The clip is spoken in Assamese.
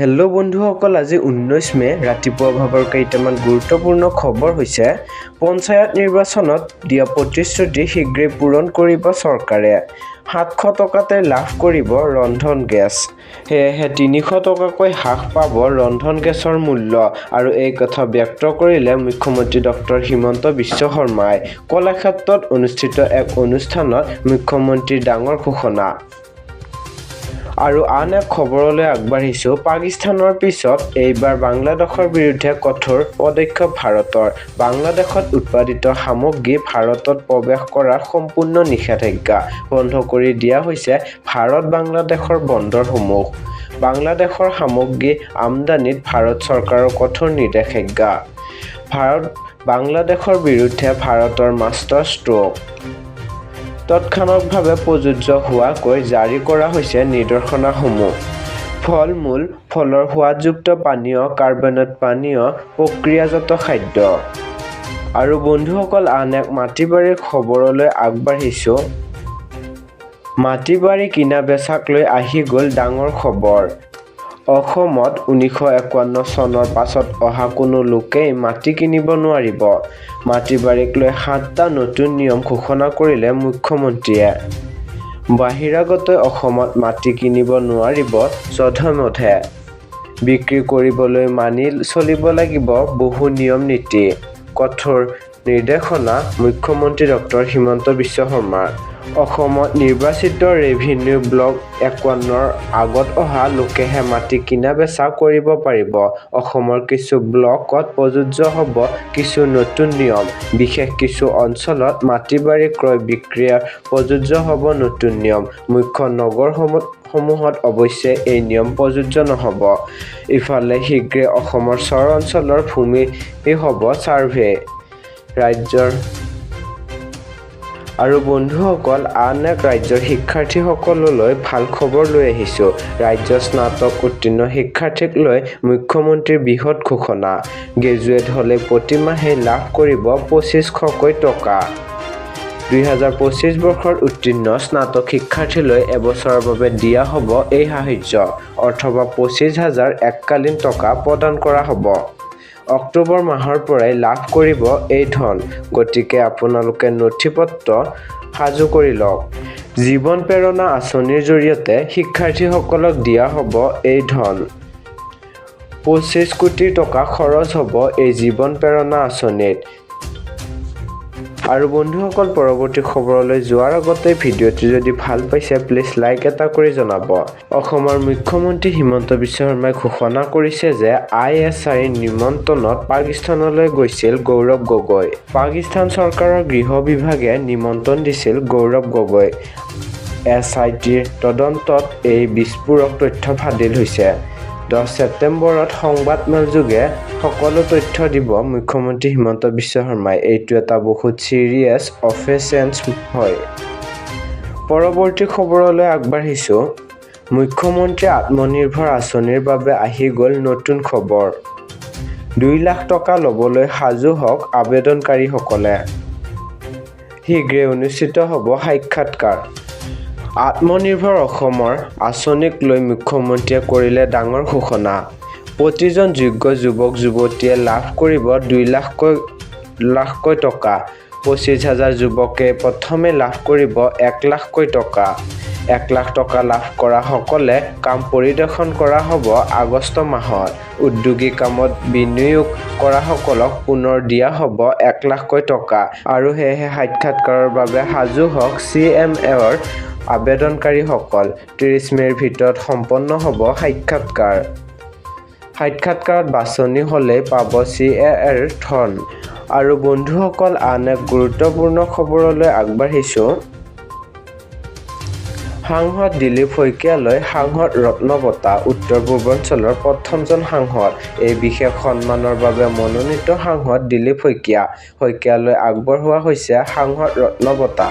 হেল্ল' বন্ধুসকল, আজি 19 মে ৰাতিপুৱা ভাগৰ কেইটামান গুৰুত্বপূৰ্ণ খবৰ হৈছে পঞ্চায়ত নিৰ্বাচনত দিয়া প্ৰতিশ্ৰুতি শীঘ্ৰেই পূৰণ কৰিব চৰকাৰে। 700 টকাতে লাভ কৰিব ৰন্ধন গেছ। সেয়েহে 300 টকাকৈ হ্ৰাস পাব ৰন্ধন গেছৰ মূল্য আৰু এই কথা ব্যক্ত কৰিলে মুখ্যমন্ত্ৰী ডক্টৰ হিমন্ত বিশ্ব শৰ্মাই। কলাক্ষেত্ৰত অনুষ্ঠিত এক অনুষ্ঠানত মুখ্যমন্ত্ৰীৰ ডাঙৰ ঘোষণা। আৰু আন এক খবৰলৈ আগবাঢ়িছো। পাকিস্তানৰ পিছত এইবাৰ বাংলাদেশৰ বিৰুদ্ধে কঠোৰ পদক্ষেপ ভাৰতৰ। বাংলাদেশত উৎপাদিত সামগ্ৰী ভাৰতত প্ৰৱেশ কৰাৰ সম্পূৰ্ণ নিষেধাজ্ঞা বন্ধ কৰি দিয়া হৈছে ভাৰত-বাংলাদেশৰ বন্দৰসমূহ। বাংলাদেশৰ সামগ্ৰী আমদানিত ভাৰত চৰকাৰৰ কঠোৰ নিষেধাজ্ঞা। বাংলাদেশৰ বিৰুদ্ধে ভাৰতৰ মাষ্টাৰ ষ্ট্ৰোক। তৎক্ষণাৎভাৱে প্ৰযোজ্য হোৱাকৈ জাৰি কৰা হৈছে নিৰ্দেশনাসমূহ। ফল-মূল, ফলৰ সোৱাদযুক্ত পানীয়, কাৰ্বনেট পানীয়, প্ৰক্ৰিয়াজাত খাদ্য। আৰু বন্ধুসকল, আন এক মাটি-বাৰীৰ খবৰলৈ আগবাঢ়িছো। মাটি-বাৰী কিনা-বেচাক লৈ আহি গ'ল ডাঙৰ খবৰ। অসমত 1951 চনৰ পাছত অহা কোনো লোকেই মাটি কিনিব নোৱাৰিব। মাটি-বাৰীক লৈ 7টা নতুন নিয়ম ঘোষণা কৰিলে মুখ্যমন্ত্ৰীয়ে। বহিৰাগতই অসমত মাটি কিনিব নোৱাৰিব যধে-মধে। বিক্ৰী কৰিবলৈ মানি চলিব লাগিব বহু নিয়ম-নীতি। কঠোৰ নিৰ্দেশনা মুখ্যমন্ত্ৰী ডক্টৰ হিমন্ত বিশ্ব শৰ্মাৰ। অসমত নিৰ্বাচিত ৰেভিনিউ ব্লক 51ৰ আগত অহা লোকেহে মাটি কিনা-বেচা কৰিব পাৰিব। অসমৰ কিছু ব্লকত প্ৰযোজ্য হ'ব কিছু নতুন নিয়ম। বিশেষ কিছু অঞ্চলত মাটি-বাৰী ক্ৰয়-বিক্ৰয়ত প্ৰযোজ্য হ'ব নতুন নিয়ম। মুখ্য নগৰসমূহত অৱশ্যে এই নিয়ম প্ৰযোজ্য নহ'ব। ইফালে শীঘ্ৰেই অসমৰ চৰ অঞ্চলৰ ভূমি হ'ব ছাৰ্ভে ৰাজ্যৰ। আৰু বন্ধুসকল, আন এক ৰাজ্যৰ শিক্ষাৰ্থীসকললৈ ভাল খবৰ লৈ আহিছো। ৰাজ্যৰ স্নাতক উত্তীৰ্ণ শিক্ষাৰ্থীক লৈ মুখ্যমন্ত্ৰীৰ বৃহৎ ঘোষণা। গ্ৰেজুৱেট হ'লে প্ৰতি মাহে লাভ কৰিব 2500কৈ টকা। 2025 বৰ্ষৰ উত্তীৰ্ণ স্নাতক শিক্ষাৰ্থীলৈ এবছৰৰ বাবে দিয়া হ'ব এই সাহায্য, অথবা 25,000 এককালীন টকা প্ৰদান কৰা হ'ব। অক্টোবৰ মাহৰ পৰাই লাভ কৰিব এই ধন। গতিকে আপোনালোকে নথি-পত্ৰ সাজু কৰি লওক। জীৱন প্ৰেৰণা আঁচনিৰ জৰিয়তে শিক্ষাৰ্থীসকলক দিয়া হ'ব এই ধন। 25 কোটি টকা খৰচ হ'ব এই জীৱন প্ৰেৰণা আঁচনিত। আৰু বন্ধুসকল, পৰৱৰ্তী খবৰলৈ যোৱাৰ আগতে ভিডিঅ'টো যদি ভাল পাইছে প্লিজ লাইক এটা কৰি জনাব। অসমৰ মুখ্যমন্ত্ৰী হিমন্ত বিশ্ব শৰ্মাই ঘোষণা কৰিছে যে ISIৰ নিমন্ত্ৰণত পাকিস্তানলৈ গৈছিল গৌৰৱ গগৈ। পাকিস্তান চৰকাৰৰ গৃহ বিভাগে নিমন্ত্ৰণ দিছিল গৌৰৱ গগৈ। SITৰ তদন্তত এই বিস্ফোৰক তথ্য ফাদিল হৈছে। 10 ছেপ্টেম্বৰত সংবাদমেলযোগে সকলো তথ্য দিব মুখ্যমন্ত্ৰী হিমন্ত বিশ্ব শৰ্মাই। এইটো এটা বহুত চিৰিয়াছ অফেন্স হয়। পৰৱৰ্তী খবৰলৈ আগবাঢ়িছো। মুখ্যমন্ত্ৰী আত্মনিৰ্ভৰ আঁচনিৰ বাবে আহি গ'ল নতুন খবৰ। 2 লাখ টকা ল'বলৈ সাজু হওক আবেদনকাৰীসকলে। শীঘ্ৰেই অনুষ্ঠিত হ'ব সাক্ষাৎকাৰ। আত্মনিৰ্ভৰ অসমৰ আঁচনিক লৈ মুখ্যমন্ত্ৰীয়ে কৰিলে ডাঙৰ ঘোষণা। প্ৰতিজন যোগ্য যুৱক-যুৱতীয়ে লাভ কৰিব 2 লাখকৈ টকা। 25,000 যুৱকে প্ৰথমে লাভ কৰিব 1 লাখকৈ টকা। 1 লাখ টকা লাভ কৰা সকলে কাম পৰিদৰ্শন কৰা হ'ব আগষ্ট মাহত। উদ্যোগী কামত বিনিয়োগ কৰা সকলক পুনৰ দিয়া হ'ব 1 লাখকৈ টকা। আৰু সেয়েহে সাক্ষাৎকাৰৰ বাবে সাজু হওক CMAৰ আবেদনকাৰীসকল। 30 মেৰ ভিতৰত সম্পন্ন হ'ব সাক্ষাৎকাৰ। সাক্ষাৎকাৰত বাছনি হ'লেই পাব CAৰ ধন। আৰু বন্ধুসকল, আন এক গুৰুত্বপূৰ্ণ খবৰলৈ আগবাঢ়িছো। সাংসদ দিলীপ শইকীয়ালৈ সাংসদ ৰত্ন বঁটা। উত্তৰ-পূৰ্বাঞ্চলৰ প্ৰথমজন সাংসদ। এই বিশেষ সন্মানৰ বাবে মনোনীত সাংসদ দিলীপ শইকীয়ালৈ আগবঢ়োৱা হৈছে সাংসদ ৰত্ন বঁটা।